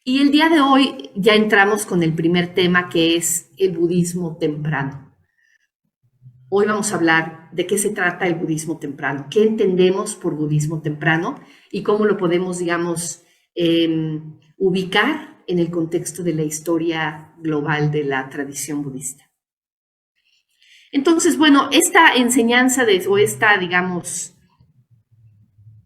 Y el día de hoy ya entramos con el primer tema, que es el budismo temprano. Hoy vamos a hablar de qué se trata el budismo temprano, qué entendemos por budismo temprano y cómo lo podemos, digamos, ubicar en el contexto de la historia global de la tradición budista. Entonces, bueno, esta enseñanza o esta, digamos,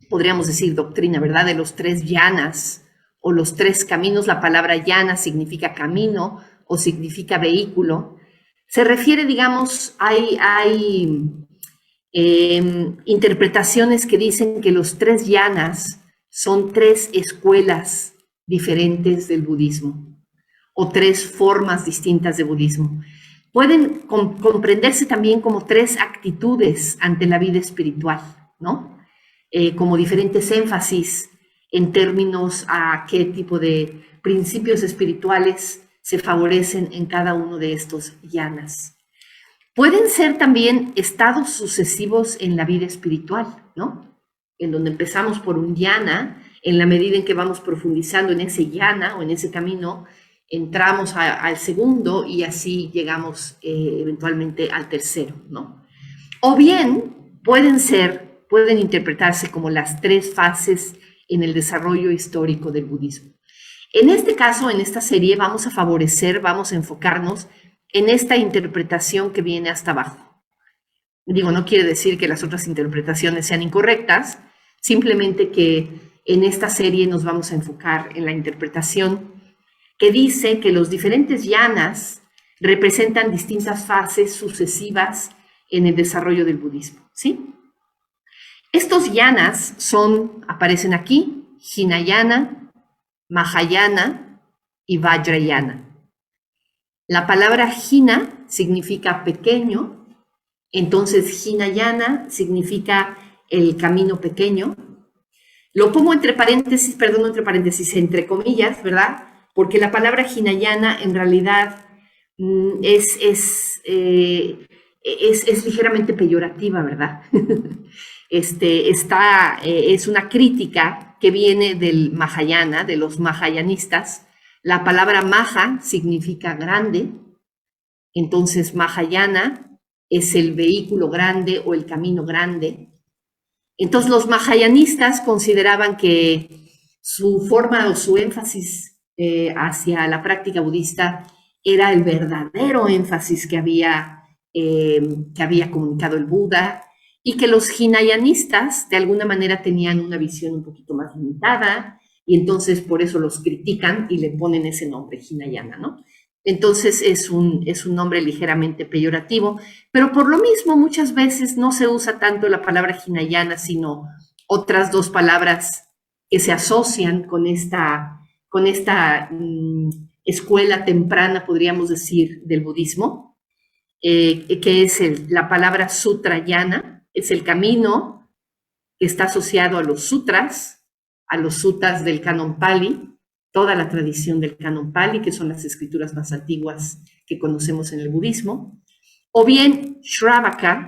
podríamos decir doctrina, ¿verdad? De los tres yanas o los tres caminos. La palabra yana significa camino o significa vehículo. Se refiere, digamos, interpretaciones que dicen que los tres yanas son tres escuelas diferentes del budismo o tres formas distintas de budismo. Pueden comprenderse también como tres actitudes ante la vida espiritual, ¿no? Como diferentes énfasis en términos a qué tipo de principios espirituales se favorecen en cada uno de estos yanas. Pueden ser también estados sucesivos en la vida espiritual, ¿no? En donde empezamos por un yana, en la medida en que vamos profundizando en ese yana o en ese camino, entramos al segundo y así llegamos eventualmente al tercero, ¿no? O bien pueden interpretarse como las tres fases en el desarrollo histórico del budismo. En este caso, en esta serie, vamos a enfocarnos en esta interpretación que viene hasta abajo. Digo, no quiere decir que las otras interpretaciones sean incorrectas, simplemente que en esta serie nos vamos a enfocar en la interpretación que dice que los diferentes yanas representan distintas fases sucesivas en el desarrollo del budismo, ¿sí? Estos yanas aparecen aquí, Hinayana, Mahayana y Vajrayana. La palabra Hina significa pequeño, entonces Hinayana significa el camino pequeño. Lo pongo entre paréntesis, perdón, no entre paréntesis, entre comillas, ¿verdad? Porque la palabra Hinayana en realidad es ligeramente peyorativa, ¿verdad? Es una crítica que viene del Mahayana, de los Mahayanistas. La palabra Maha significa grande, entonces Mahayana es el vehículo grande o el camino grande. Entonces los Mahayanistas consideraban que su forma o su énfasis hacia la práctica budista era el verdadero énfasis que había comunicado el Buda, y que los hinayanistas de alguna manera tenían una visión un poquito más limitada, y entonces por eso los critican y le ponen ese nombre, Hinayana, ¿no? Entonces es un nombre ligeramente peyorativo, pero por lo mismo muchas veces no se usa tanto la palabra Hinayana, sino otras dos palabras que se asocian con esta escuela temprana, podríamos decir, del budismo, que es la palabra Sutrayana. Es el camino que está asociado a los sutras del canon Pali, toda la tradición del canon Pali, que son las escrituras más antiguas que conocemos en el budismo. O bien Shravakayana.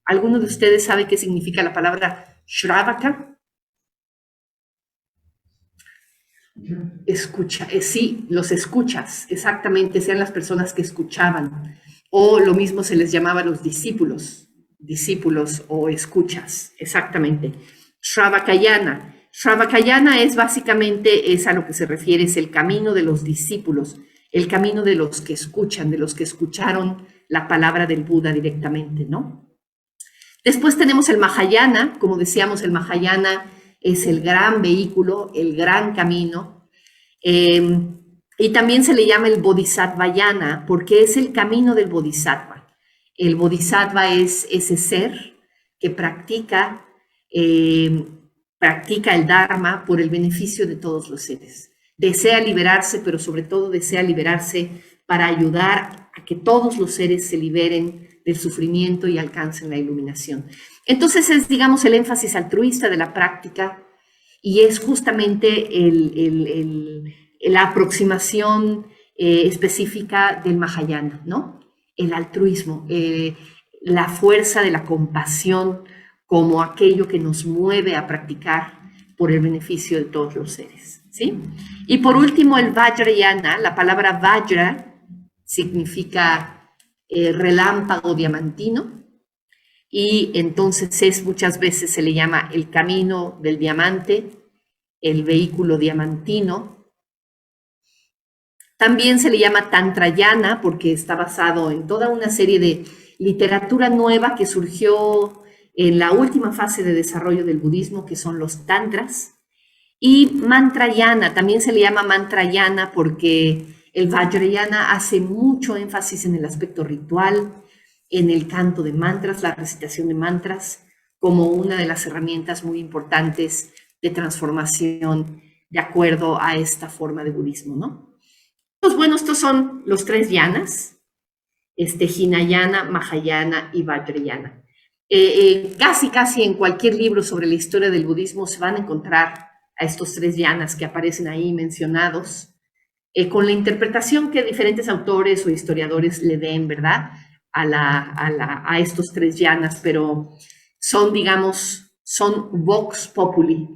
¿Alguno de ustedes sabe qué significa la palabra Shravaka? Escucha, sí, los escuchas, exactamente, sean las personas que escuchaban. O lo mismo se les llamaba a los discípulos o escuchas, exactamente. Shravakayana. Shravakayana es básicamente, es a lo que se refiere, es el camino de los discípulos, el camino de los que escuchan, de los que escucharon la palabra del Buda directamente, ¿no? Después tenemos el Mahayana. Como decíamos, el Mahayana es el gran vehículo, el gran camino. Y también se le llama el Bodhisattvayana porque es el camino del Bodhisattva. El Bodhisattva es ese ser que practica el Dharma por el beneficio de todos los seres. Desea liberarse, pero sobre todo desea liberarse para ayudar a que todos los seres se liberen del sufrimiento y alcancen la iluminación. Entonces es, digamos, el énfasis altruista de la práctica, y es justamente la aproximación específica del Mahayana, ¿no? El altruismo, la fuerza de la compasión como aquello que nos mueve a practicar por el beneficio de todos los seres, ¿sí? Y por último, el Vajrayana. La palabra Vajra significa relámpago diamantino, y entonces muchas veces se le llama el camino del diamante, el vehículo diamantino. También se le llama Tantrayana porque está basado en toda una serie de literatura nueva que surgió en la última fase de desarrollo del budismo, que son los tantras. Y Mantrayana, también se le llama Mantrayana porque el Vajrayana hace mucho énfasis en el aspecto ritual, en el canto de mantras, la recitación de mantras, como una de las herramientas muy importantes de transformación de acuerdo a esta forma de budismo, ¿no? Pues bueno, estos son los 3 yanas, Hinayana, Mahayana y Vajrayana. Casi en cualquier libro sobre la historia del budismo se van a encontrar a estos 3 yanas que aparecen ahí mencionados, con la interpretación que diferentes autores o historiadores le den, ¿verdad?, a estos 3 yanas, pero son, digamos, son vox populi.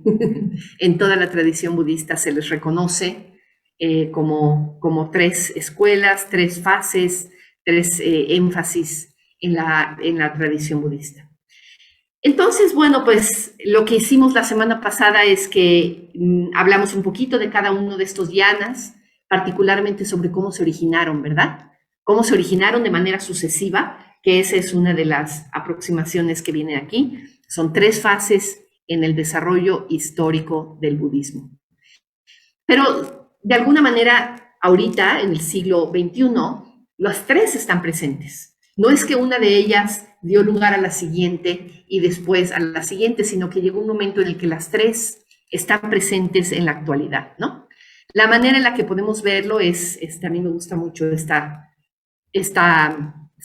En toda la tradición budista se les reconoce como 3 escuelas, 3 fases, 3 énfasis en la tradición budista. Entonces, bueno, pues lo que hicimos la semana pasada es que hablamos un poquito de cada uno de estos yanas, particularmente sobre cómo se originaron, ¿verdad? Cómo se originaron de manera sucesiva, que esa es una de las aproximaciones que viene aquí. Son 3 fases en el desarrollo histórico del budismo. Pero de alguna manera, ahorita, en el siglo XXI, las 3 están presentes. No es que una de ellas dio lugar a la siguiente y después a la siguiente, sino que llegó un momento en el que las 3 están presentes en la actualidad, ¿no? La manera en la que podemos verlo es a mí me gusta mucho esta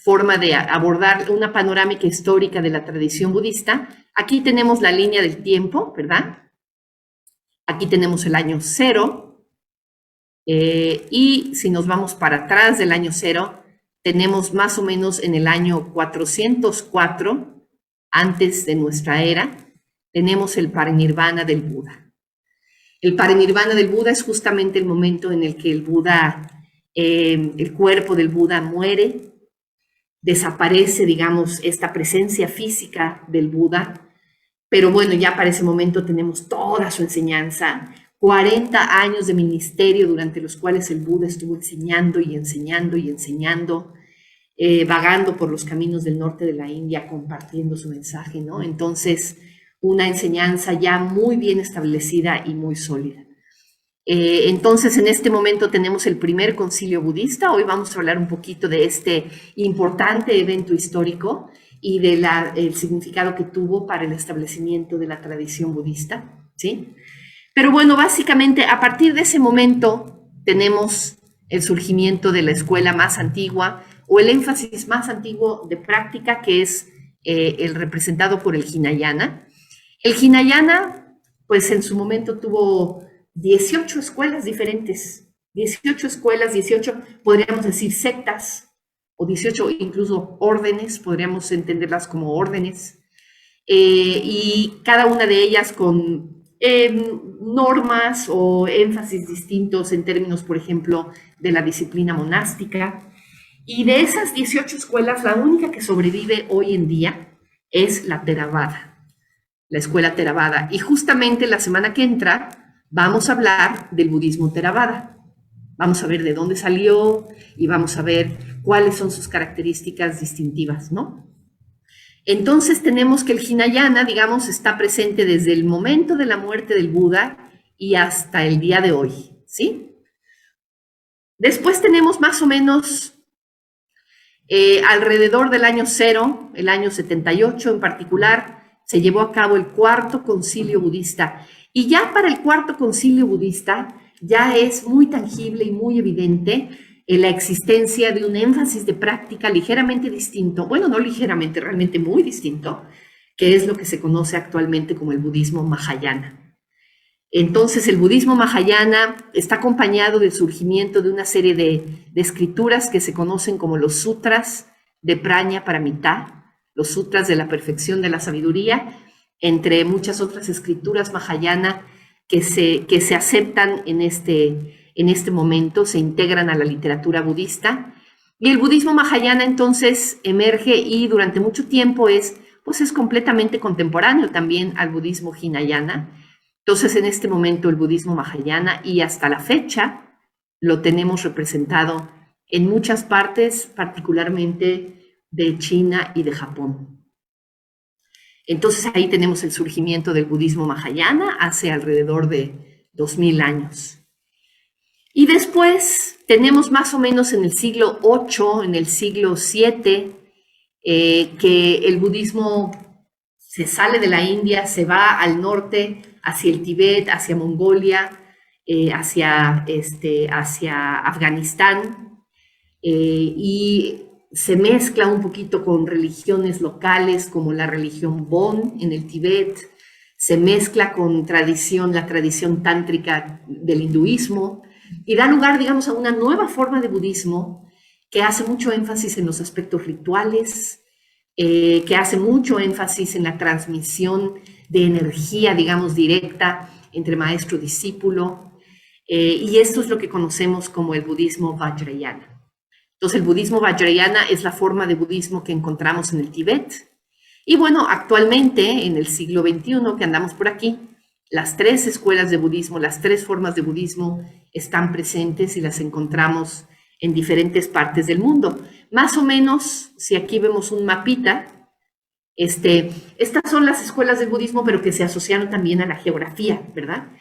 forma de abordar una panorámica histórica de la tradición budista. Aquí tenemos la línea del tiempo, ¿verdad? Aquí tenemos el año 0. Y si nos vamos para atrás del año 0, tenemos más o menos en el año 404, antes de nuestra era, tenemos el parinirvana del Buda. El parinirvana del Buda es justamente el momento en el que el Buda, el cuerpo del Buda muere, desaparece, digamos, esta presencia física del Buda, pero bueno, ya para ese momento tenemos toda su enseñanza, 40 años de ministerio durante los cuales el Buda estuvo enseñando y enseñando y enseñando, vagando por los caminos del norte de la India, compartiendo su mensaje, ¿no? Entonces, una enseñanza ya muy bien establecida y muy sólida. Entonces, en este momento tenemos el primer concilio budista. Hoy vamos a hablar un poquito de este importante evento histórico y del significado que tuvo para el establecimiento de la tradición budista, ¿sí? Pero bueno, básicamente a partir de ese momento tenemos el surgimiento de la escuela más antigua o el énfasis más antiguo de práctica, que es el representado por el Hinayana. El Hinayana, pues en su momento tuvo 18 escuelas diferentes, 18 escuelas, 18, podríamos decir, sectas, o 18 incluso órdenes, podríamos entenderlas como órdenes, y cada una de ellas con normas o énfasis distintos en términos, por ejemplo, de la disciplina monástica. Y de esas 18 escuelas, la única que sobrevive hoy en día es la Theravada, la escuela Theravada. Y justamente la semana que entra vamos a hablar del budismo Theravada. Vamos a ver de dónde salió y vamos a ver cuáles son sus características distintivas, ¿no? Entonces tenemos que el Hinayana, digamos, está presente desde el momento de la muerte del Buda y hasta el día de hoy, ¿sí? Después tenemos más o menos alrededor del año 0, el año 78 en particular, se llevó a cabo el cuarto concilio budista. Y ya para el cuarto concilio budista ya es muy tangible y muy evidente la existencia de un énfasis de práctica ligeramente distinto, bueno, no ligeramente, realmente muy distinto, que es lo que se conoce actualmente como el budismo Mahayana. Entonces, el budismo Mahayana está acompañado del surgimiento de una serie de escrituras que se conocen como los sutras de Prajnaparamita, los sutras de la perfección de la sabiduría, entre muchas otras escrituras mahayana que se aceptan en este momento, se integran a la literatura budista. Y el budismo mahayana entonces emerge y durante mucho tiempo es completamente contemporáneo también al budismo hinayana. Entonces, en este momento el budismo mahayana y hasta la fecha lo tenemos representado en muchas partes, particularmente de China y de Japón. Entonces ahí tenemos el surgimiento del budismo mahayana hace alrededor de 2000 años. Y después tenemos más o menos en el siglo VIII, en el siglo VII, que el budismo se sale de la India, se va al norte, hacia el Tíbet, hacia Mongolia, hacia Afganistán, y se mezcla un poquito con religiones locales como la religión Bon en el Tíbet, se mezcla con la tradición tántrica del hinduismo y da lugar, digamos, a una nueva forma de budismo que hace mucho énfasis en los aspectos rituales, que hace mucho énfasis en la transmisión de energía, digamos, directa entre maestro-discípulo, y esto es lo que conocemos como el budismo Vajrayana. Entonces, el budismo Vajrayana es la forma de budismo que encontramos en el Tíbet. Y bueno, actualmente, en el siglo XXI, que andamos por aquí, las 3 escuelas de budismo, las 3 formas de budismo están presentes y las encontramos en diferentes partes del mundo. Más o menos, si aquí vemos un mapita, estas son las escuelas del budismo, pero que se asociaron también a la geografía, ¿verdad?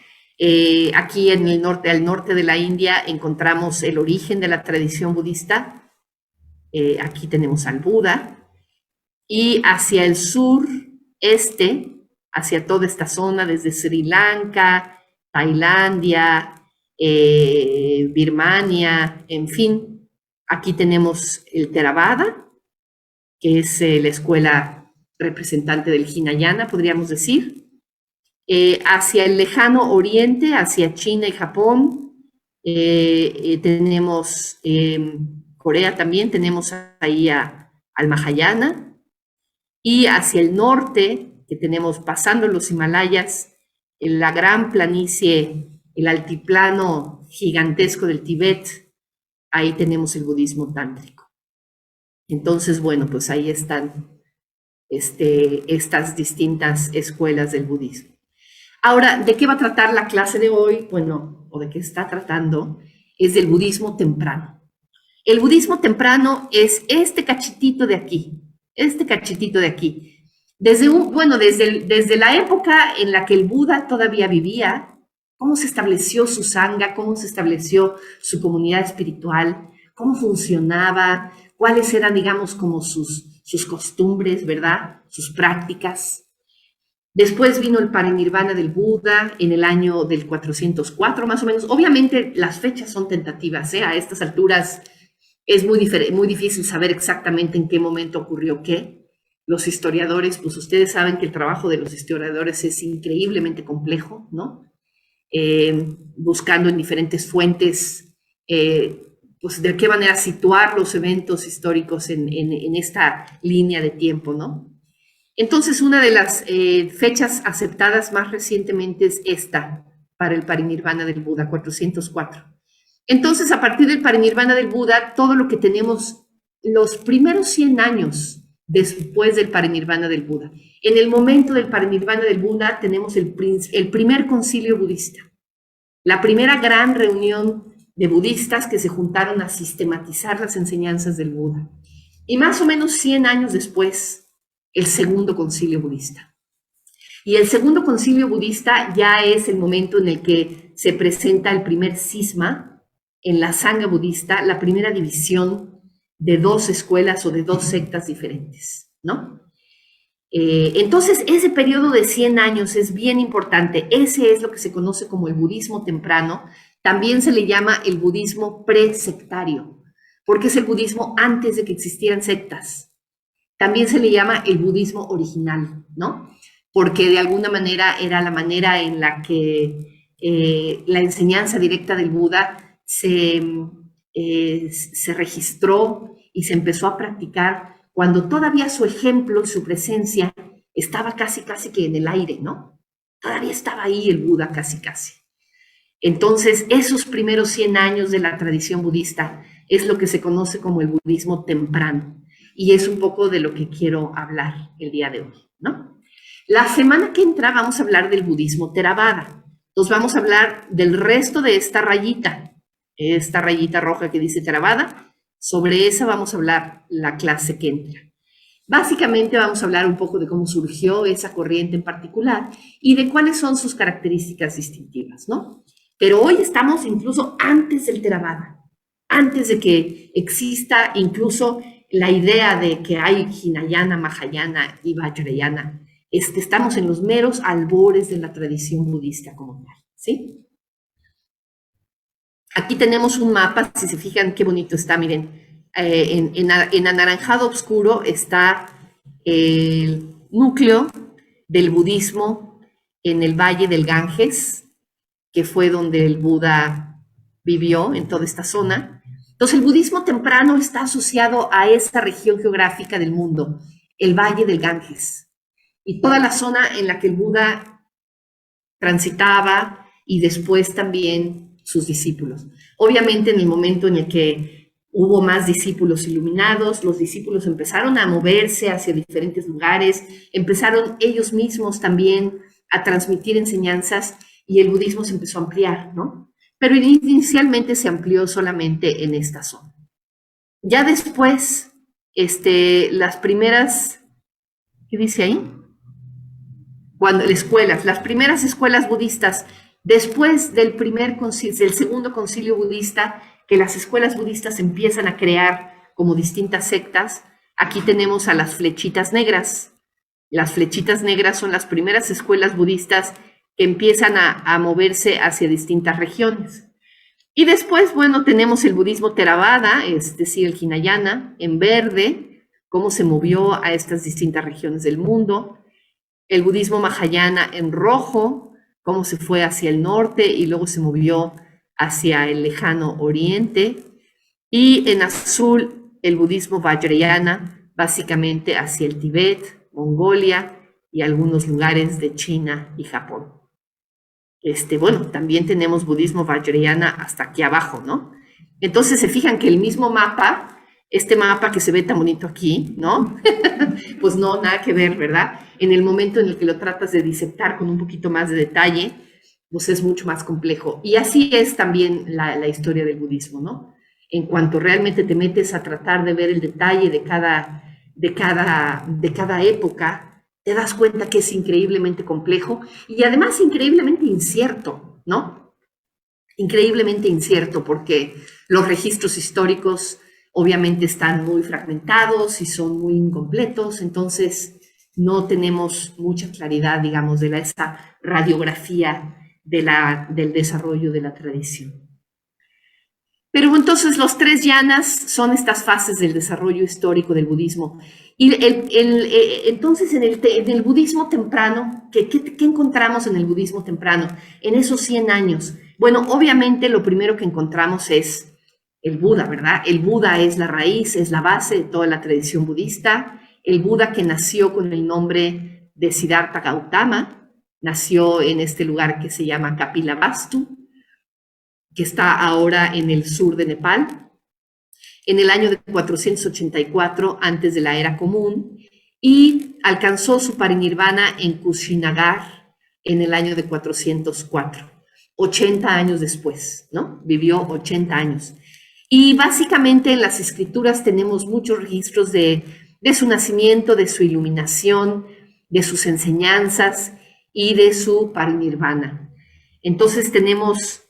Aquí en el norte, al norte de la India, encontramos el origen de la tradición budista. Aquí tenemos al Buda. Y hacia el sureste, hacia toda esta zona, desde Sri Lanka, Tailandia, Birmania, en fin, aquí tenemos el Theravada, que es la escuela representante del Hinayana, podríamos decir. Hacia el lejano oriente, hacia China y Japón, tenemos Corea también, tenemos ahí al Mahayana. Y hacia el norte, que tenemos pasando los Himalayas, la gran planicie, el altiplano gigantesco del Tíbet, ahí tenemos el budismo tántrico. Entonces, bueno, pues ahí están estas distintas escuelas del budismo. Ahora, ¿de qué va a tratar la clase de hoy? Bueno, o de qué está tratando, es del budismo temprano. El budismo temprano es este cachitito de aquí, desde la época en la que el Buda todavía vivía, cómo se estableció su sangha, cómo se estableció su comunidad espiritual, cómo funcionaba, cuáles eran, digamos, como sus costumbres, ¿verdad? Sus prácticas. Después vino el parinirvana del Buda en el año del 404, más o menos. Obviamente las fechas son tentativas, ¿eh? A estas alturas es muy difícil saber exactamente en qué momento ocurrió qué. Los historiadores, pues ustedes saben que el trabajo de los historiadores es increíblemente complejo, ¿no? Buscando en diferentes fuentes, pues de qué manera situar los eventos históricos en esta línea de tiempo, ¿no? Entonces, una de las fechas aceptadas más recientemente es esta, para el parinirvana del Buda, 404. Entonces, a partir del parinirvana del Buda, todo lo que tenemos, los primeros 100 años después del parinirvana del Buda. En el momento del parinirvana del Buda tenemos el primer concilio budista, la primera gran reunión de budistas que se juntaron a sistematizar las enseñanzas del Buda. Y más o menos 100 años después, el segundo concilio budista. Y el segundo concilio budista ya es el momento en el que se presenta el primer cisma en la sangha budista, la primera división de 2 escuelas o de 2 sectas diferentes, ¿no? Entonces, ese periodo de 100 años es bien importante. Ese es lo que se conoce como el budismo temprano. También se le llama el budismo presectario, porque es el budismo antes de que existieran sectas. También se le llama el budismo original, ¿no? Porque de alguna manera era la manera en la que la enseñanza directa del Buda se registró y se empezó a practicar cuando todavía su ejemplo y su presencia estaba casi que en el aire, ¿no? Todavía estaba ahí el Buda casi. Entonces, esos primeros 100 años de la tradición budista es lo que se conoce como el budismo temprano. Y es un poco de lo que quiero hablar el día de hoy, ¿no? La semana que entra vamos a hablar del budismo Theravada. Entonces vamos a hablar del resto de esta rayita roja que dice Theravada. Sobre esa vamos a hablar la clase que entra. Básicamente vamos a hablar un poco de cómo surgió esa corriente en particular y de cuáles son sus características distintivas, ¿no? Pero hoy estamos incluso antes del Theravada, antes de que exista incluso la idea de que hay Hinayana, Mahayana y Vajrayana. Estamos en los meros albores de la tradición budista como tal, ¿sí? Aquí tenemos un mapa, si se fijan qué bonito está, miren, en anaranjado oscuro está el núcleo del budismo en el Valle del Ganges, que fue donde el Buda vivió en toda esta zona. Entonces el budismo temprano está asociado a esta región geográfica del mundo, el Valle del Ganges, y toda la zona en la que el Buda transitaba y después también sus discípulos. Obviamente en el momento en el que hubo más discípulos iluminados, los discípulos empezaron a moverse hacia diferentes lugares, empezaron ellos mismos también a transmitir enseñanzas y el budismo se empezó a ampliar, ¿no? Pero inicialmente se amplió solamente en esta zona. Ya después, las primeras, ¿qué dice ahí? Las primeras escuelas budistas, después del segundo concilio budista, que las escuelas budistas empiezan a crear como distintas sectas, aquí tenemos a las flechitas negras. Las flechitas negras son las primeras escuelas budistas que empiezan a moverse hacia distintas regiones. Y después, bueno, tenemos el budismo Theravada, es decir, el Hinayana, en verde, cómo se movió a estas distintas regiones del mundo. El budismo Mahayana en rojo, cómo se fue hacia el norte y luego se movió hacia el lejano oriente. Y en azul, el budismo Vajrayana, básicamente hacia el Tíbet, Mongolia y algunos lugares de China y Japón. Bueno, también tenemos budismo Vajrayana hasta aquí abajo, ¿no? Entonces se fijan que el mismo mapa, este mapa que se ve tan bonito aquí, ¿no? Pues no, nada que ver, ¿verdad? En el momento en el que lo tratas de disectar con un poquito más de detalle, pues es mucho más complejo. Y así es también la historia del budismo, ¿no? En cuanto realmente te metes a tratar de ver el detalle de cada época, te das cuenta que es increíblemente complejo y además increíblemente incierto, ¿no? Increíblemente incierto porque los registros históricos obviamente están muy fragmentados y son muy incompletos, entonces no tenemos mucha claridad, digamos, de esa radiografía del desarrollo de la tradición. Pero entonces los 3 yanas son estas fases del desarrollo histórico del budismo. Y entonces en el budismo temprano, ¿qué encontramos en el budismo temprano? En esos 100 años. Bueno, obviamente lo primero que encontramos es el Buda, ¿verdad? El Buda es la raíz, es la base de toda la tradición budista. El Buda que nació con el nombre de Siddhartha Gautama, nació en este lugar que se llama Kapilavastu, que está ahora en el sur de Nepal, en el año de 484 antes de la era común, y alcanzó su parinirvana en Kushinagar en el año de 404, 80 años después, ¿no? Vivió 80 años. Y básicamente en las escrituras tenemos muchos registros de su nacimiento, de su iluminación, de sus enseñanzas y de su parinirvana. Entonces tenemos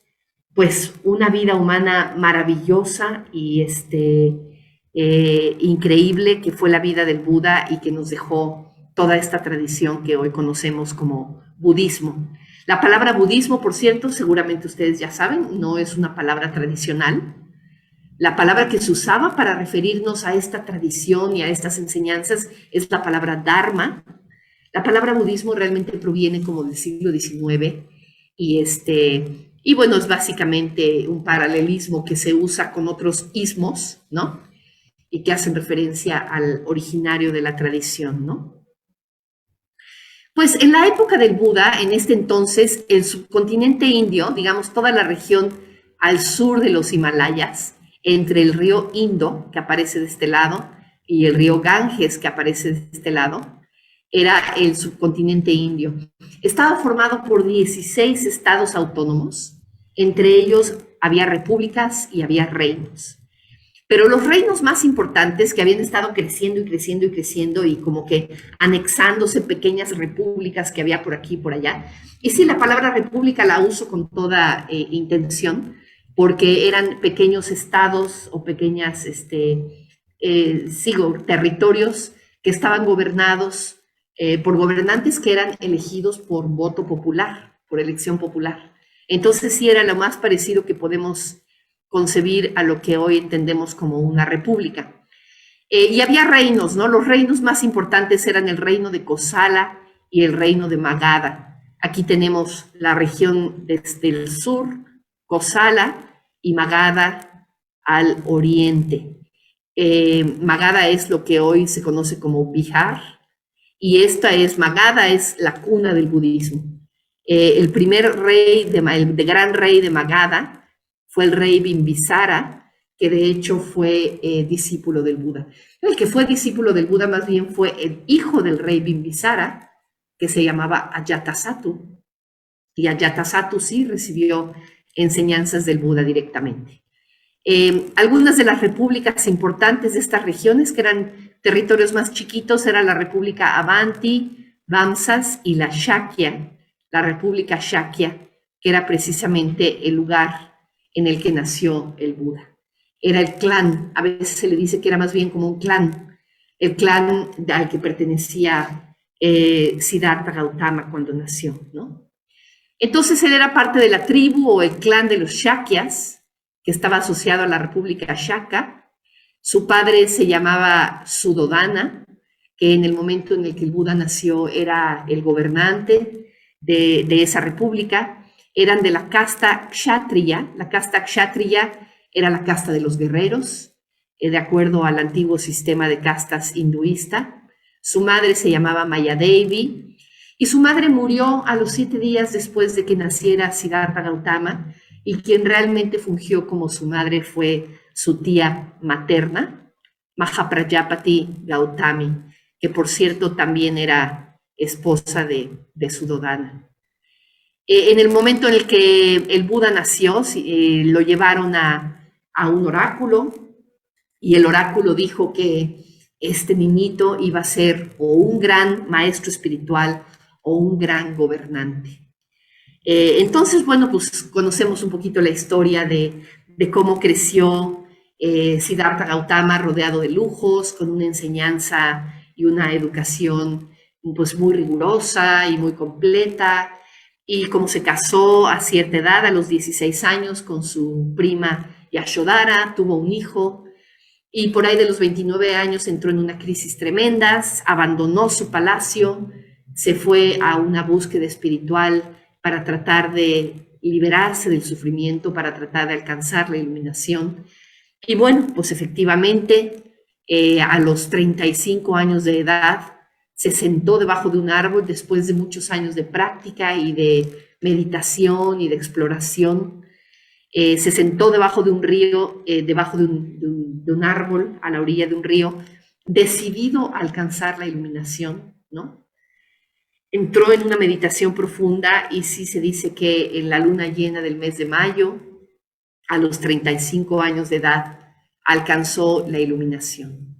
pues una vida humana maravillosa y increíble que fue la vida del Buda y que nos dejó toda esta tradición que hoy conocemos como budismo. La palabra budismo, por cierto, seguramente ustedes ya saben, no es una palabra tradicional. La palabra que se usaba para referirnos a esta tradición y a estas enseñanzas es la palabra dharma. La palabra budismo realmente proviene como del siglo XIX y bueno, es básicamente un paralelismo que se usa con otros ismos, ¿no? Y que hacen referencia al originario de la tradición, ¿no? Pues en la época del Buda, en este entonces, el subcontinente indio, digamos toda la región al sur de los Himalayas, entre el río Indo, que aparece de este lado, y el río Ganges, que aparece de este lado, era el subcontinente indio. Estaba formado por 16 estados autónomos, entre ellos había repúblicas y había reinos. Pero los reinos más importantes que habían estado creciendo y creciendo y creciendo y como que anexándose pequeñas repúblicas que había por aquí y por allá. Y sí, la palabra república la uso con toda intención, porque eran pequeños estados o pequeñas, territorios que estaban gobernados por gobernantes que eran elegidos por voto popular, por elección popular. Entonces sí era lo más parecido que podemos concebir a lo que hoy entendemos como una república. Y había reinos, ¿no? Los reinos más importantes eran el reino de Kosala y el reino de Magadha. Aquí tenemos la región desde el sur, Kosala, y Magadha al oriente. Magadha es lo que hoy se conoce como Bihar, y Magadha es la cuna del budismo. El primer rey, el gran rey de Magadha, fue el rey Bimbisara, que de hecho fue discípulo del Buda. El que fue discípulo del Buda más bien fue el hijo del rey Bimbisara, que se llamaba Ajatasattu. Y Ajatasattu sí recibió enseñanzas del Buda directamente. Algunas de las repúblicas importantes de estas regiones, que eran territorios más chiquitos, era la República Avanti, Vamsas y la Shakya, la República Shakya, que era precisamente el lugar en el que nació el Buda. Era el clan, a veces se le dice que era más bien como un clan, el clan al que pertenecía Siddhartha Gautama cuando nació, ¿no? Entonces él era parte de la tribu o el clan de los Shakyas, que estaba asociado a la República Shaka. Su padre se llamaba Suddhodana, que en el momento en el que el Buda nació era el gobernante de esa república. Eran de la casta kshatriya. La casta kshatriya era la casta de los guerreros, de acuerdo al antiguo sistema de castas hinduista. Su madre se llamaba Mayadevi y su madre murió a los 7 días después de que naciera Siddhartha Gautama, y quien realmente fungió como su madre fue su tía materna, Mahaprajapati Gautami, que por cierto también era esposa de Suddhodana. En el momento en el que el Buda nació, lo llevaron a un oráculo, y el oráculo dijo que este niñito iba a ser o un gran maestro espiritual o un gran gobernante. Entonces, bueno, pues conocemos un poquito la historia de cómo creció Siddhartha Gautama rodeado de lujos, con una enseñanza y una educación pues muy rigurosa y muy completa, y cómo se casó a cierta edad, a los 16 años, con su prima Yashodhara, tuvo un hijo, y por ahí de los 29 años entró en una crisis tremenda, abandonó su palacio, se fue a una búsqueda espiritual para tratar de liberarse del sufrimiento, para tratar de alcanzar la iluminación. Y bueno, pues efectivamente, a los 35 años de edad, se sentó debajo de un árbol después de muchos años de práctica y de meditación y de exploración. Se sentó debajo de un río, debajo de un árbol, a la orilla de un río, decidido a alcanzar la iluminación, ¿no? Entró en una meditación profunda, y sí se dice que en la luna llena del mes de mayo, a los 35 años de edad, alcanzó la iluminación.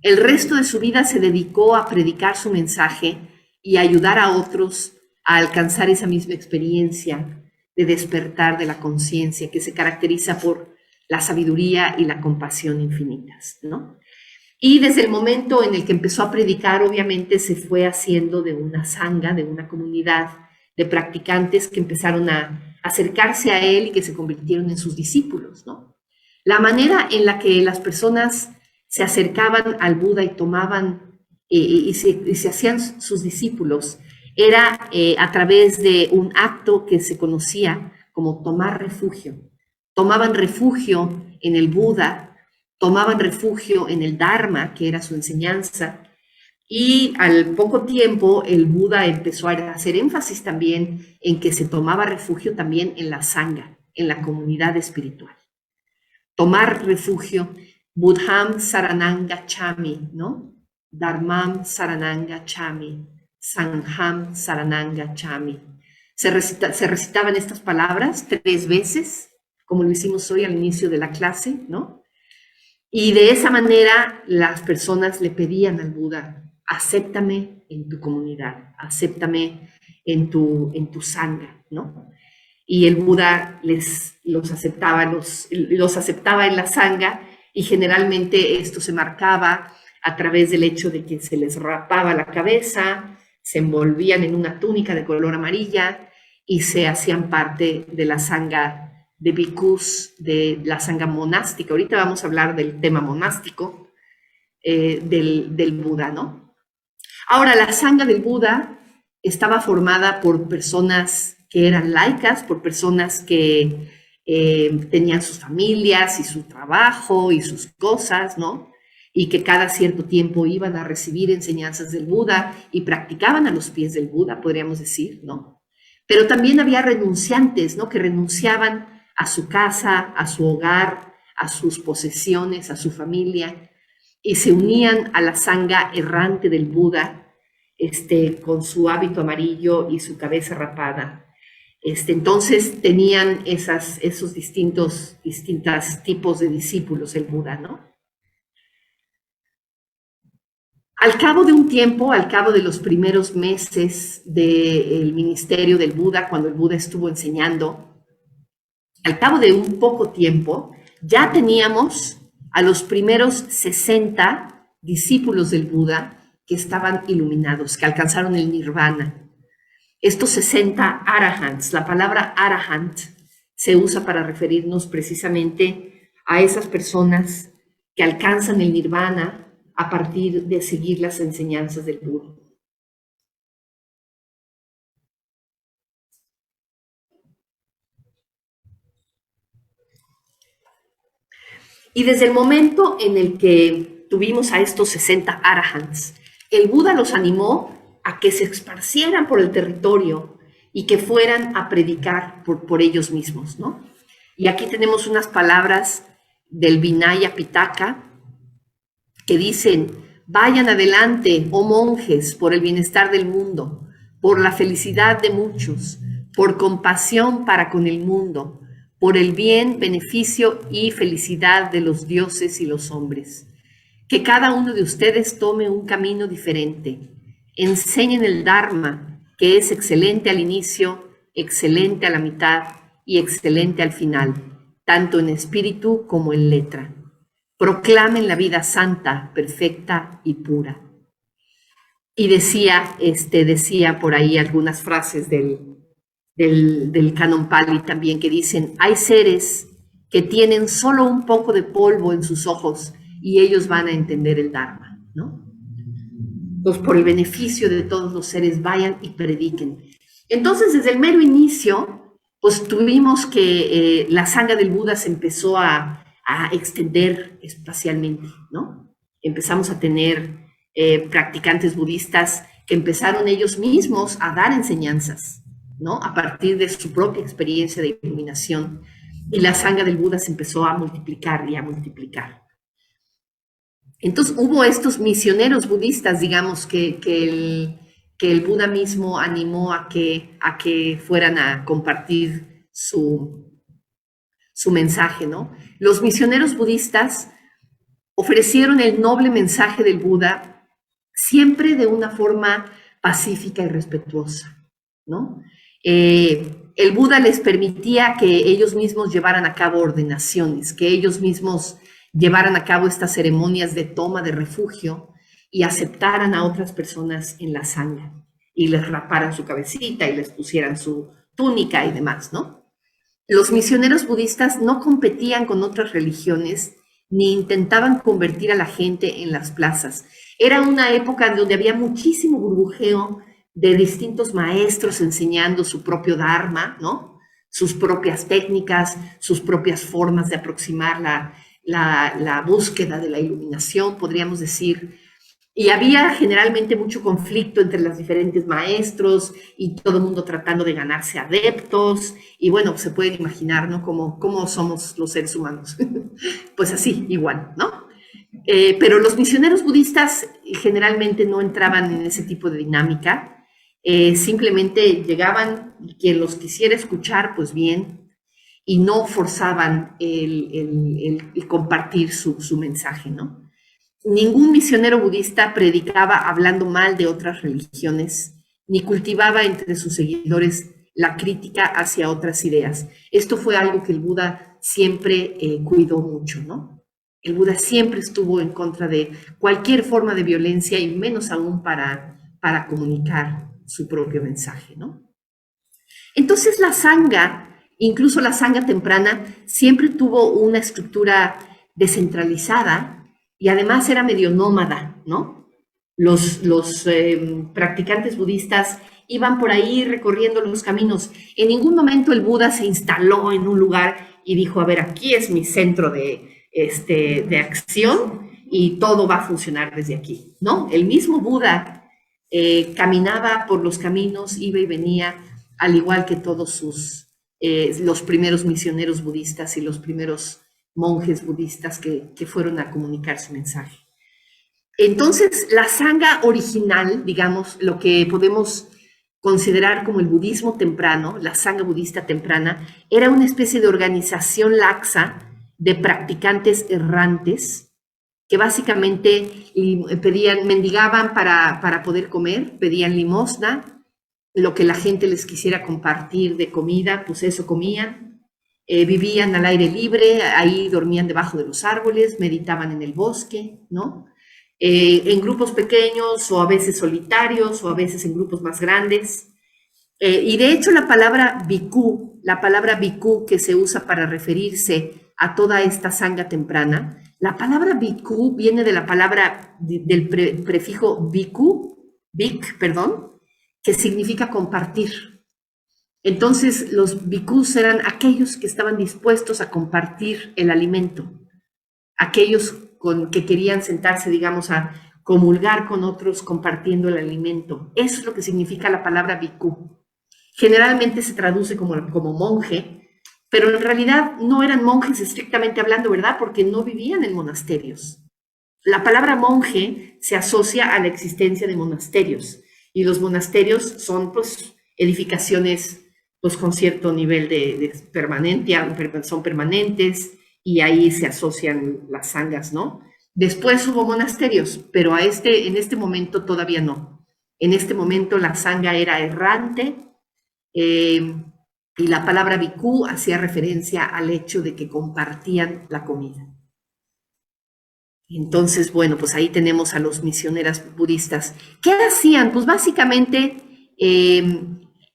El resto de su vida se dedicó a predicar su mensaje y a ayudar a otros a alcanzar esa misma experiencia de despertar de la conciencia, que se caracteriza por la sabiduría y la compasión infinitas, ¿no? Y desde el momento en el que empezó a predicar, obviamente se fue haciendo de una sangha, de una comunidad de practicantes que empezaron a acercarse a él y que se convirtieron en sus discípulos, ¿no? La manera en la que las personas se acercaban al Buda y tomaban y se hacían sus discípulos era a través de un acto que se conocía como tomar refugio. Tomaban refugio en el Buda, tomaban refugio en el Dharma, que era su enseñanza, Y al poco tiempo el Buda empezó a hacer énfasis también en que se tomaba refugio también en la sangha, en la comunidad espiritual. Tomar refugio, Buddham Saranang Gacchami, ¿no? Dharmam Saranang Gacchami, Sangham Saranang Gacchami. Se recitaban estas palabras 3 veces, como lo hicimos hoy al inicio de la clase, ¿no? Y de esa manera las personas le pedían al Buda, acéptame en tu comunidad, acéptame en tu sangha, ¿no? Y el Buda los aceptaba en la sangha, y generalmente esto se marcaba a través del hecho de que se les rapaba la cabeza, se envolvían en una túnica de color amarilla y se hacían parte de la sangha de bhikkhus, de la sangha monástica. Ahorita vamos a hablar del tema monástico del Buda, ¿no? Ahora, la sangha del Buda estaba formada por personas que eran laicas, por personas que tenían sus familias y su trabajo y sus cosas, ¿no? Y que cada cierto tiempo iban a recibir enseñanzas del Buda y practicaban a los pies del Buda, podríamos decir, ¿no? Pero también había renunciantes, ¿no? Que renunciaban a su casa, a su hogar, a sus posesiones, a su familia, y se unían a la sangha errante del Buda, con su hábito amarillo y su cabeza rapada. Entonces tenían esos distintos tipos de discípulos el Buda, ¿no? Al cabo de un tiempo, al cabo de los primeros meses del ministerio del Buda, cuando el Buda estuvo enseñando, al cabo de un poco tiempo, ya teníamos a los primeros 60 discípulos del Buda que estaban iluminados, que alcanzaron el nirvana. Estos 60 arahants, la palabra arahant se usa para referirnos precisamente a esas personas que alcanzan el nirvana a partir de seguir las enseñanzas del Buda. Y desde el momento en el que tuvimos a estos 60 arahants, el Buda los animó a que se esparcieran por el territorio y que fueran a predicar por ellos mismos, ¿no? Y aquí tenemos unas palabras del Vinaya Pitaka que dicen: vayan adelante, oh monjes, por el bienestar del mundo, por la felicidad de muchos, por compasión para con el mundo, por el bien, beneficio y felicidad de los dioses y los hombres. Que cada uno de ustedes tome un camino diferente. Enseñen el Dharma, que es excelente al inicio, excelente a la mitad y excelente al final, tanto en espíritu como en letra. Proclamen la vida santa, perfecta y pura. Y decía por ahí algunas frases del Canon Pali también, que dicen: hay seres que tienen solo un poco de polvo en sus ojos y ellos van a entender el Dharma, ¿no? Pues por el beneficio de todos los seres, vayan y prediquen. Entonces, desde el mero inicio, pues tuvimos que la sangha del Buda se empezó a extender espacialmente, ¿no? Empezamos a tener practicantes budistas que empezaron ellos mismos a dar enseñanzas, ¿no? A partir de su propia experiencia de iluminación, y la sangha del Buda se empezó a multiplicar y a multiplicar. Entonces hubo estos misioneros budistas, digamos, que el Buda mismo animó a que fueran a compartir su mensaje, ¿no? Los misioneros budistas ofrecieron el noble mensaje del Buda siempre de una forma pacífica y respetuosa, ¿no? El Buda les permitía que ellos mismos llevaran a cabo ordenaciones, que ellos mismos llevaran a cabo estas ceremonias de toma de refugio y aceptaran a otras personas en la sangha y les raparan su cabecita y les pusieran su túnica y demás, ¿no? Los misioneros budistas no competían con otras religiones ni intentaban convertir a la gente en las plazas. Era una época donde había muchísimo burbujeo de distintos maestros enseñando su propio dharma, ¿no? Sus propias técnicas, sus propias formas de aproximar la búsqueda de la iluminación, podríamos decir. Y había generalmente mucho conflicto entre los diferentes maestros y todo el mundo tratando de ganarse adeptos. Y bueno, se pueden imaginar, ¿no? Cómo somos los seres humanos. Pues así, igual, ¿no? Pero los misioneros budistas generalmente no entraban en ese tipo de dinámica. Simplemente llegaban y quien los quisiera escuchar, pues bien, y no forzaban el compartir su mensaje, ¿no? Ningún misionero budista predicaba hablando mal de otras religiones, ni cultivaba entre sus seguidores la crítica hacia otras ideas. Esto fue algo que el Buda siempre cuidó mucho, ¿no? El Buda siempre estuvo en contra de cualquier forma de violencia y menos aún para comunicar su propio mensaje, ¿no? Entonces la Sangha, incluso la Sangha temprana, siempre tuvo una estructura descentralizada y además era medio nómada, ¿no? Los practicantes budistas iban por ahí recorriendo los caminos. En ningún momento el Buda se instaló en un lugar y dijo, a ver, aquí es mi centro de acción y todo va a funcionar desde aquí, ¿no? El mismo Buda caminaba por los caminos, iba y venía, al igual que todos los primeros misioneros budistas y los primeros monjes budistas que fueron a comunicar su mensaje. Entonces, la Sangha original, digamos, lo que podemos considerar como el budismo temprano, la Sangha budista temprana, era una especie de organización laxa de practicantes errantes que básicamente mendigaban para poder comer, pedían limosna, lo que la gente les quisiera compartir de comida, pues eso comían. Vivían al aire libre, ahí dormían debajo de los árboles, meditaban en el bosque, ¿no? En grupos pequeños o a veces solitarios o a veces en grupos más grandes. Y de hecho la palabra bhikkhu que se usa para referirse a toda esta sangha temprana, la palabra bhikkhu viene de la palabra, del prefijo bhik, que significa compartir. Entonces, los bhikkhus eran aquellos que estaban dispuestos a compartir el alimento, aquellos que querían sentarse, digamos, a comulgar con otros compartiendo el alimento. Eso es lo que significa la palabra bhikkhu. Generalmente se traduce como monje, pero en realidad no eran monjes estrictamente hablando, ¿verdad? Porque no vivían en monasterios. La palabra monje se asocia a la existencia de monasterios, y los monasterios son, pues, edificaciones pues con cierto nivel de permanencia, son permanentes, y ahí se asocian las sanghas, ¿no? Después hubo monasterios, pero en este momento todavía no. En este momento la sangha era errante, y la palabra bhikkhu hacía referencia al hecho de que compartían la comida. Entonces, bueno, pues ahí tenemos a los misioneros budistas. ¿Qué hacían? Pues básicamente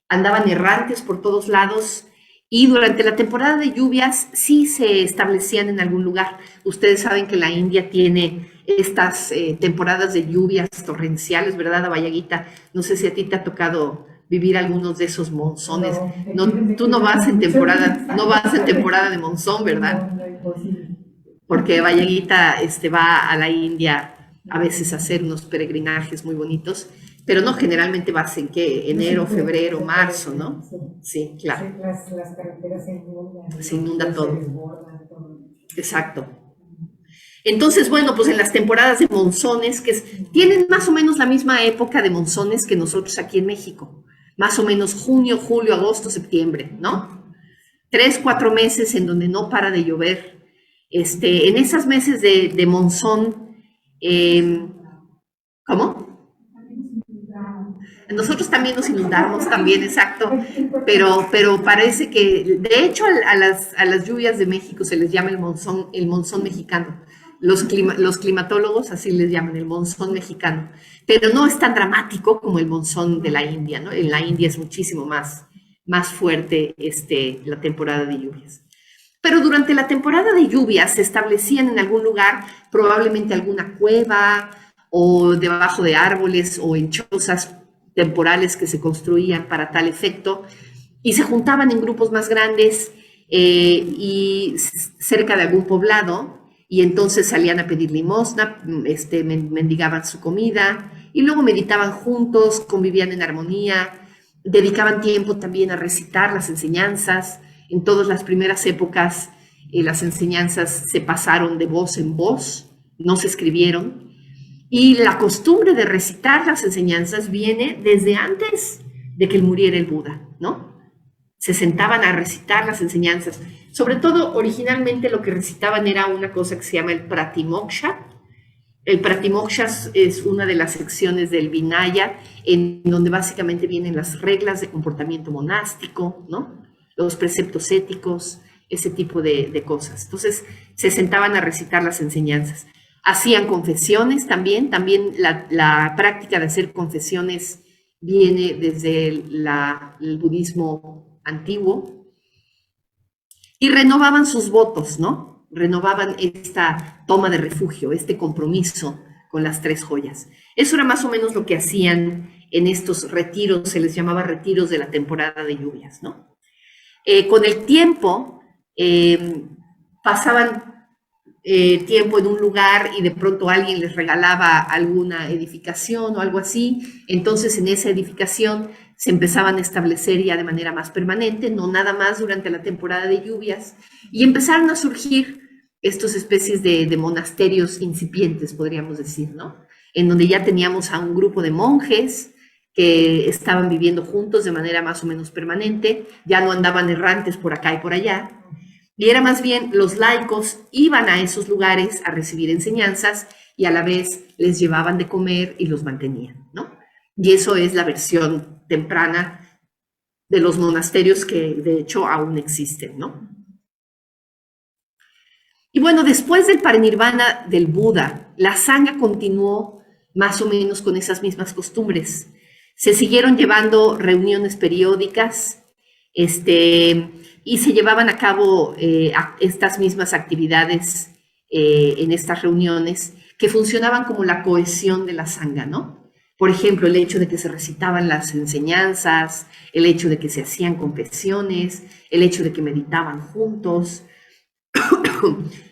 andaban errantes por todos lados y durante la temporada de lluvias sí se establecían en algún lugar. Ustedes saben que la India tiene estas temporadas de lluvias torrenciales, ¿verdad, Abayaguita? No sé si a ti te ha tocado vivir algunos de esos monzones. No, tú no vas en temporada de monzón, ¿verdad? Porque Abayaguita va a la India a veces a hacer unos peregrinajes muy bonitos, pero no, generalmente vas en ¿qué? Enero, febrero, marzo, ¿no? Sí, claro. Las carreteras se inunda todo. Exacto. Entonces, bueno, pues en las temporadas de monzones, tienen más o menos la misma época de monzones que nosotros aquí en México, más o menos junio, julio, agosto, septiembre, ¿no? 3, 4 meses en donde no para de llover. En esos meses de monzón, ¿cómo? Nosotros también nos inundamos, también, exacto, pero parece que, de hecho, a las lluvias de México se les llama el monzón mexicano. Los climatólogos así les llaman, el monzón mexicano, pero no es tan dramático como el monzón de la India, ¿no? En la India es muchísimo más fuerte la temporada de lluvias. Pero durante la temporada de lluvias se establecían en algún lugar, probablemente alguna cueva o debajo de árboles o en chozas temporales que se construían para tal efecto, y se juntaban en grupos más grandes y cerca de algún poblado, y entonces salían a pedir limosna, mendigaban su comida y luego meditaban juntos, convivían en armonía, dedicaban tiempo también a recitar las enseñanzas. En todas las primeras épocas las enseñanzas se pasaron de voz en voz, no se escribieron. Y la costumbre de recitar las enseñanzas viene desde antes de que muriera el Buda, ¿no? Se sentaban a recitar las enseñanzas. Sobre todo, originalmente lo que recitaban era una cosa que se llama el Pratimoksha. El Pratimoksha es una de las secciones del Vinaya, en donde básicamente vienen las reglas de comportamiento monástico, ¿no? Los preceptos éticos, ese tipo de cosas. Entonces, se sentaban a recitar las enseñanzas. Hacían confesiones también la práctica de hacer confesiones viene desde el budismo antiguo, y renovaban sus votos, ¿no? Renovaban esta toma de refugio, este compromiso con las tres joyas. Eso era más o menos lo que hacían en estos retiros, se les llamaba retiros de la temporada de lluvias, ¿no? Con el tiempo, pasaban tiempo en un lugar y de pronto alguien les regalaba alguna edificación o algo así, entonces en esa edificación se empezaban a establecer ya de manera más permanente, no nada más durante la temporada de lluvias, y empezaron a surgir estas especies de monasterios incipientes, podríamos decir, ¿no? En donde ya teníamos a un grupo de monjes que estaban viviendo juntos de manera más o menos permanente, ya no andaban errantes por acá y por allá, y era más bien los laicos iban a esos lugares a recibir enseñanzas y a la vez les llevaban de comer y los mantenían, ¿no? Y eso es la versión temprana de los monasterios que de hecho aún existen, ¿no? Y bueno, después del parinirvana del Buda, la Sangha continuó más o menos con esas mismas costumbres. Se siguieron llevando reuniones periódicas, y se llevaban a cabo estas mismas actividades en estas reuniones que funcionaban como la cohesión de la Sangha, ¿no? Por ejemplo, el hecho de que se recitaban las enseñanzas, el hecho de que se hacían confesiones, el hecho de que meditaban juntos.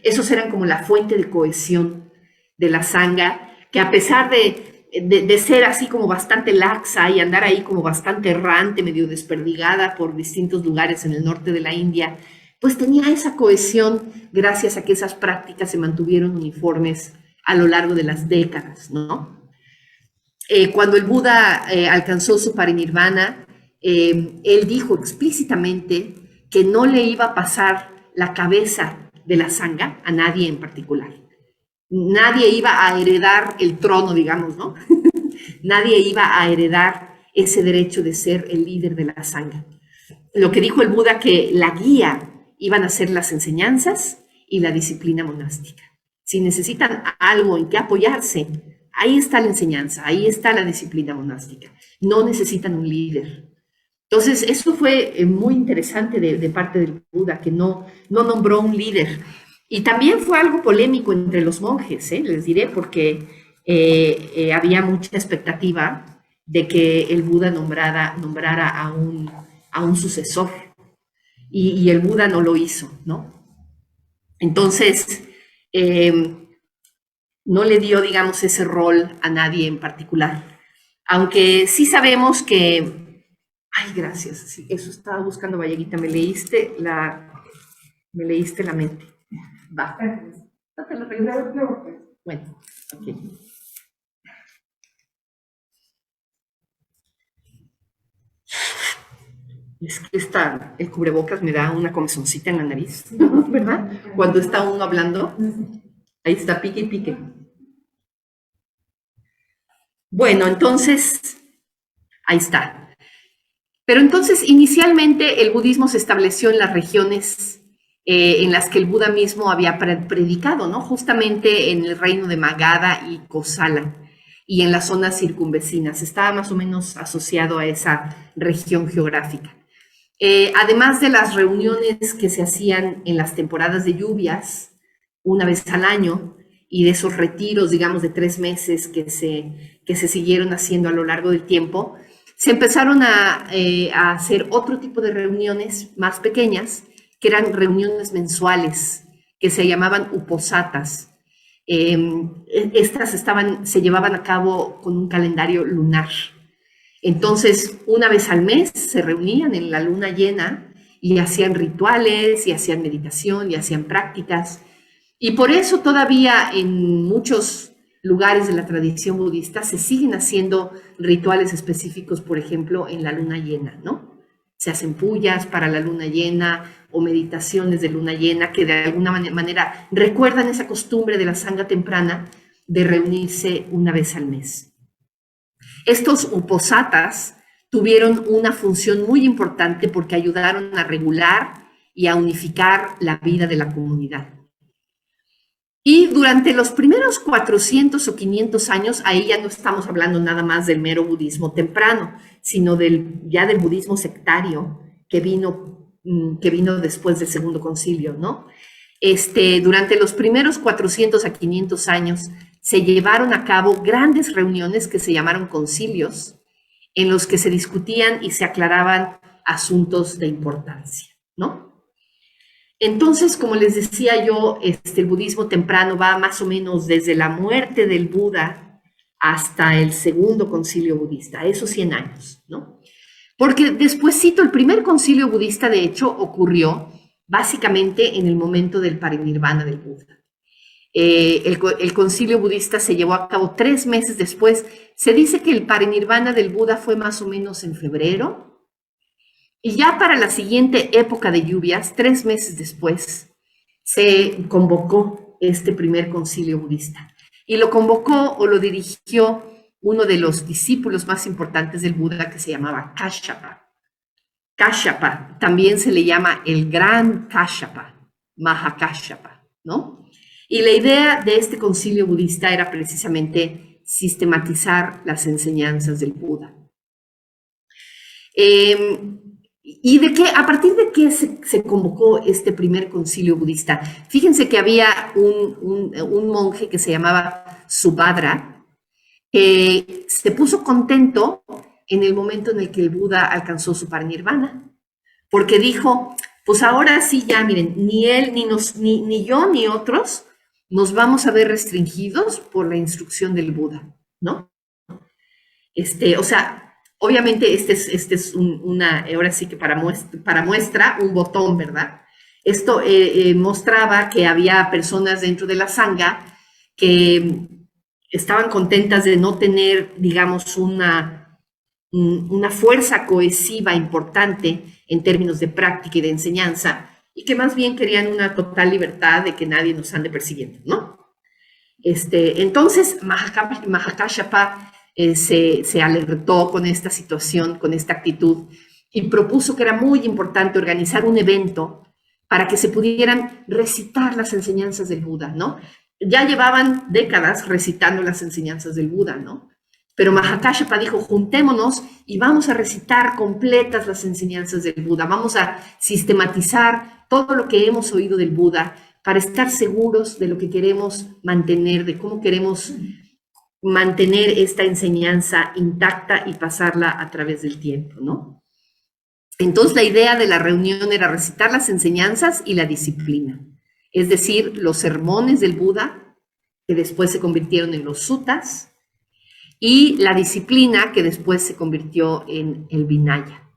Esos eran como la fuente de cohesión de la Sangha, que a pesar de ser así como bastante laxa y andar ahí como bastante errante, medio desperdigada por distintos lugares en el norte de la India, pues tenía esa cohesión gracias a que esas prácticas se mantuvieron uniformes a lo largo de las décadas, ¿no? Cuando el Buda alcanzó su parinirvana, él dijo explícitamente que no le iba a pasar la cabeza de la Sangha a nadie en particular. Nadie iba a heredar el trono, digamos, ¿no? Nadie iba a heredar ese derecho de ser el líder de la Sangha. Lo que dijo el Buda, que la guía iban a ser las enseñanzas y la disciplina monástica. Si necesitan algo en que apoyarse, ahí está la enseñanza, ahí está la disciplina monástica. No necesitan un líder. Entonces, eso fue muy interesante de parte del Buda, que no nombró un líder. Y también fue algo polémico entre los monjes, les diré, porque había mucha expectativa de que el Buda nombrara a un sucesor. Y el Buda no lo hizo, ¿no? Entonces, no le dio, digamos, ese rol a nadie en particular. Aunque sí sabemos que... Ay, gracias. Sí, eso estaba buscando, Valleguita. Me leíste la mente. Va. No te lo regreso. Bueno, ok. Es que el cubrebocas me da una comezoncita en la nariz, ¿verdad? Cuando está uno hablando, ahí está, pique y pique. Bueno, entonces, ahí está. Pero entonces, inicialmente, el budismo se estableció en las regiones en las que el Buda mismo había predicado, ¿no? Justamente en el reino de Magadha y Kosala y en las zonas circunvecinas. Estaba más o menos asociado a esa región geográfica. Además de las reuniones que se hacían en las temporadas de lluvias, una vez al año, y de esos retiros, digamos, de 3 meses que se siguieron haciendo a lo largo del tiempo, se empezaron a hacer otro tipo de reuniones más pequeñas, que eran reuniones mensuales, que se llamaban uposatas. Estas se llevaban a cabo con un calendario lunar. Entonces, una vez al mes se reunían en la luna llena y hacían rituales, y hacían meditación, y hacían prácticas. Y por eso todavía en muchos lugares de la tradición budista se siguen haciendo rituales específicos, por ejemplo, en la luna llena, ¿no? Se hacen puyas para la luna llena o meditaciones de luna llena que de alguna manera recuerdan esa costumbre de la sangha temprana de reunirse una vez al mes. Estos uposatas tuvieron una función muy importante porque ayudaron a regular y a unificar la vida de la comunidad. Y durante los primeros 400 o 500 años, ahí ya no estamos hablando nada más del mero budismo temprano, sino ya del budismo sectario que vino después del segundo concilio, ¿no? Durante los primeros 400 a 500 años se llevaron a cabo grandes reuniones que se llamaron concilios, en los que se discutían y se aclaraban asuntos de importancia, ¿no? Entonces, como les decía yo, el budismo temprano va más o menos desde la muerte del Buda hasta el segundo concilio budista, esos 100 años, ¿no? Porque despuésito, el primer concilio budista, de hecho, ocurrió básicamente en el momento del parinirvana del Buda. El concilio budista se llevó a cabo 3 meses después. Se dice que el parinirvana del Buda fue más o menos en febrero, y ya para la siguiente época de lluvias, 3 meses después, se convocó este primer concilio budista. Y lo convocó o lo dirigió uno de los discípulos más importantes del Buda, que se llamaba Kashyapa. Kashyapa, también se le llama el Gran Kashyapa, Mahakashyapa, ¿no? Y la idea de este concilio budista era precisamente sistematizar las enseñanzas del Buda. ¿Y a partir de qué se convocó este primer concilio budista? Fíjense que había un monje que se llamaba Subhadra, que se puso contento en el momento en el que el Buda alcanzó su parinirvana, porque dijo, pues ahora sí ya, miren, ni él, ni yo, ni otros nos vamos a ver restringidos por la instrucción del Buda, ¿no? O sea, obviamente este es ahora sí que para muestra, un botón, ¿verdad? Esto mostraba que había personas dentro de la sangha que estaban contentas de no tener, digamos, una fuerza cohesiva importante en términos de práctica y de enseñanza, y que más bien querían una total libertad de que nadie nos ande persiguiendo, ¿no? Entonces, Mahakashyapa se alertó con esta situación, con esta actitud, y propuso que era muy importante organizar un evento para que se pudieran recitar las enseñanzas del Buda, ¿no? Ya llevaban décadas recitando las enseñanzas del Buda, ¿no? Pero Mahakashyapa dijo, juntémonos y vamos a recitar completas las enseñanzas del Buda, vamos a sistematizar todo lo que hemos oído del Buda para estar seguros de lo que queremos mantener, de cómo queremos mantener esta enseñanza intacta y pasarla a través del tiempo, ¿no? Entonces, la idea de la reunión era recitar las enseñanzas y la disciplina, es decir, los sermones del Buda, que después se convirtieron en los suttas, y la disciplina, que después se convirtió en el Vinaya.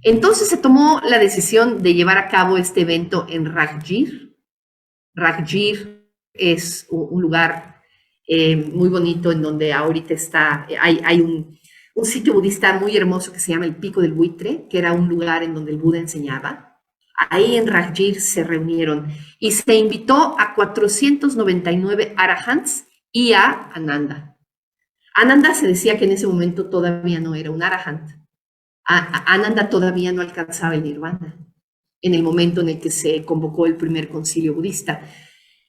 Entonces, se tomó la decisión de llevar a cabo este evento en Ragjir. Ragjir es un lugar muy bonito en donde ahorita hay un sitio budista muy hermoso que se llama el Pico del Buitre, que era un lugar en donde el Buda enseñaba. Ahí en Ragjir se reunieron y se invitó a 499 arahants y a Ananda. Ananda se decía que en ese momento todavía no era un arahant. Ananda todavía no alcanzaba el nirvana en el momento en el que se convocó el primer concilio budista.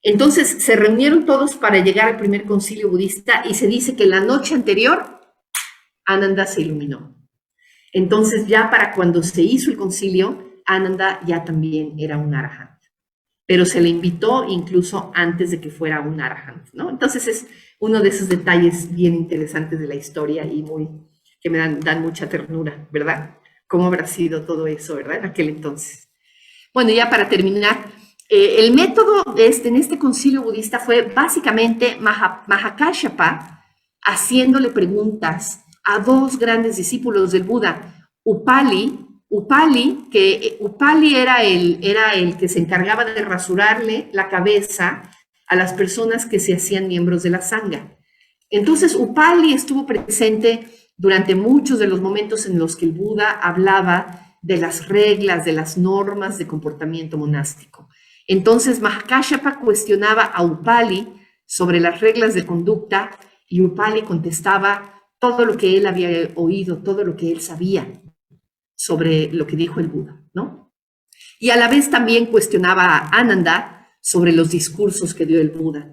Entonces se reunieron todos para llegar al primer concilio budista y se dice que la noche anterior Ananda se iluminó. Entonces ya para cuando se hizo el concilio, Ananda ya también era un arahant, pero se le invitó incluso antes de que fuera un arahant, ¿no? Entonces es uno de esos detalles bien interesantes de la historia y que me dan mucha ternura, ¿verdad? ¿Cómo habrá sido todo eso, verdad? En aquel entonces. Bueno, ya para terminar, El método en este concilio budista fue básicamente Mahakāsyapa haciéndole preguntas a dos grandes discípulos del Buda, Upali era el que se encargaba de rasurarle la cabeza a las personas que se hacían miembros de la Sangha. Entonces, Upali estuvo presente durante muchos de los momentos en los que el Buda hablaba de las reglas, de las normas de comportamiento monástico. Entonces, Mahakāsyapa cuestionaba a Upali sobre las reglas de conducta y Upali contestaba todo lo que él había oído, todo lo que él sabía sobre lo que dijo el Buda, ¿no? Y a la vez también cuestionaba a Ananda sobre los discursos que dio el Buda.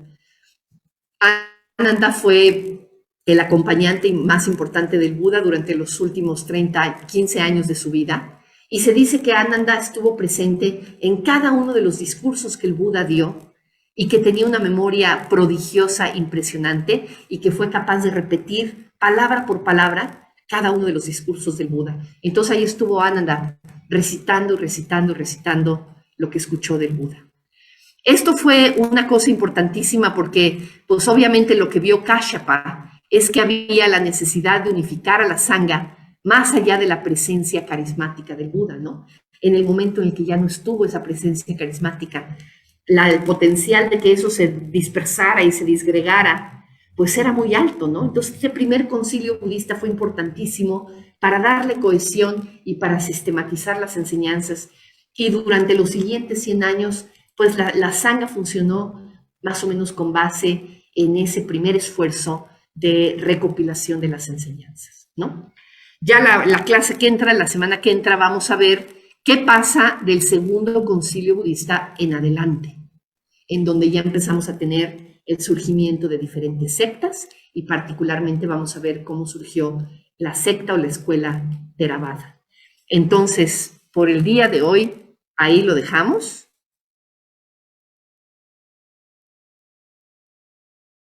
Ananda fue el acompañante más importante del Buda durante los últimos 15 años de su vida, y se dice que Ananda estuvo presente en cada uno de los discursos que el Buda dio y que tenía una memoria prodigiosa, impresionante, y que fue capaz de repetir palabra por palabra cada uno de los discursos del Buda. Entonces ahí estuvo Ananda recitando lo que escuchó del Buda. Esto fue una cosa importantísima porque, pues obviamente lo que vio Kāsyapa es que había la necesidad de unificar a la Sangha más allá de la presencia carismática del Buda, ¿no? En el momento en el que ya no estuvo esa presencia carismática, el potencial de que eso se dispersara y se disgregara, pues era muy alto, ¿no? Entonces, este primer concilio budista fue importantísimo para darle cohesión y para sistematizar las enseñanzas. Y durante los siguientes 100 años, pues la Sangha funcionó más o menos con base en ese primer esfuerzo de recopilación de las enseñanzas, ¿no? Ya la clase que entra, la semana que entra, vamos a ver qué pasa del segundo concilio budista en adelante, en donde ya empezamos a tener el surgimiento de diferentes sectas y particularmente vamos a ver cómo surgió la secta o la escuela Theravada. Entonces, por el día de hoy, ahí lo dejamos.